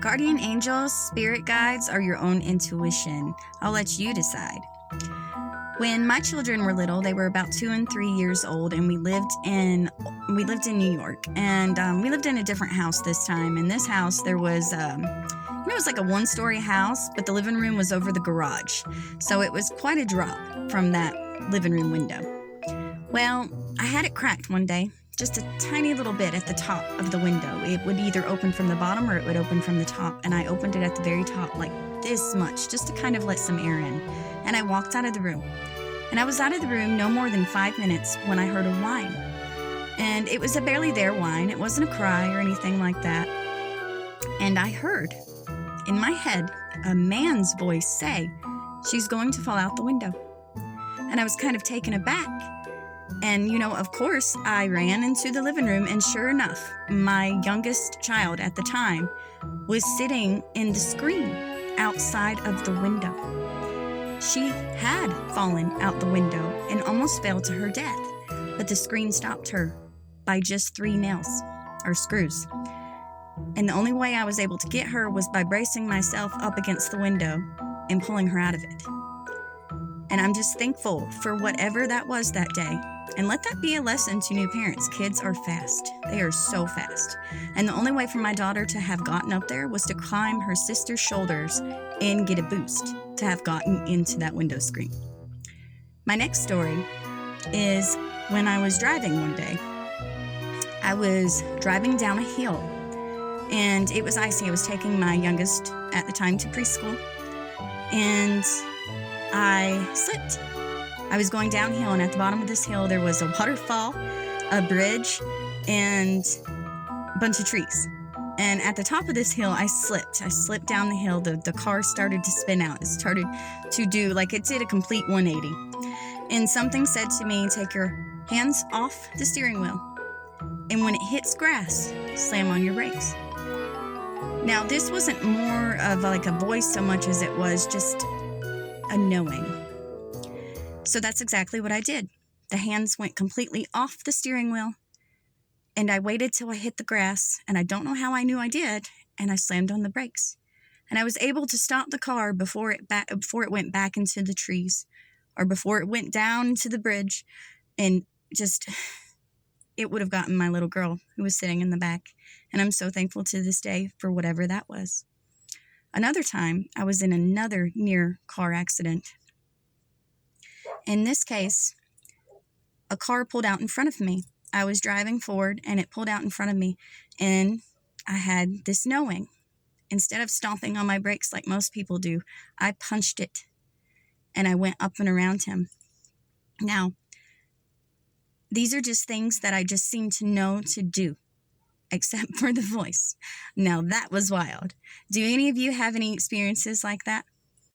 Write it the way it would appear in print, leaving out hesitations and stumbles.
Guardian angels, spirit guides, or your own intuition? I'll let you decide. When my children were little, they were about 2 and 3 years old, and we lived in New York, and we lived in a different house this time. In this house, there was it was like a one-story house, but the living room was over the garage, so it was quite a drop from that living room window. Well, I had it cracked one day, just a tiny little bit at the top of the window. It would either open from the bottom or it would open from the top, and I opened it at the very top, like this much, just to kind of let some air in. And I walked out of the room. And I was out of the room no more than 5 minutes when I heard a whine. And it was a barely there whine. It wasn't a cry or anything like that. And I heard, in my head, a man's voice say, "She's going to fall out the window." And I was kind of taken aback. And, of course, I ran into the living room, and sure enough, my youngest child at the time was sitting in the screen outside of the window. She had fallen out the window and almost fell to her death, but the screen stopped her by just 3 nails, or screws. And the only way I was able to get her was by bracing myself up against the window and pulling her out of it. And I'm just thankful for whatever that was that day. And let that be a lesson to new parents. Kids are fast. They are so fast. And the only way for my daughter to have gotten up there was to climb her sister's shoulders and get a boost to have gotten into that window screen. My next story is when I was driving one day. I was driving down a hill, and it was icy. I was taking my youngest at the time to preschool, and I slipped. I was going downhill, and at the bottom of this hill, there was a waterfall, a bridge, and a bunch of trees. And at the top of this hill, I slipped. I slipped down the hill. The car started to spin out. It started to do, like it did a complete 180. And something said to me, "Take your hands off the steering wheel. And when it hits grass, slam on your brakes." Now, this wasn't more of like a voice so much as it was just a knowing. So that's exactly what I did. The hands went completely off the steering wheel, and I waited till I hit the grass, and I don't know how I knew I did, and I slammed on the brakes. And I was able to stop the car before it went back into the trees, or before it went down into the bridge, and just, it would have gotten my little girl who was sitting in the back. And I'm so thankful to this day for whatever that was. Another time, I was in another near car accident. In this case, a car pulled out in front of me. I was driving forward, and it pulled out in front of me, and I had this knowing. Instead of stomping on my brakes like most people do, I punched it, and I went up and around him. Now, these are just things that I just seem to know to do, except for the voice. Now, that was wild. Do any of you have any experiences like that?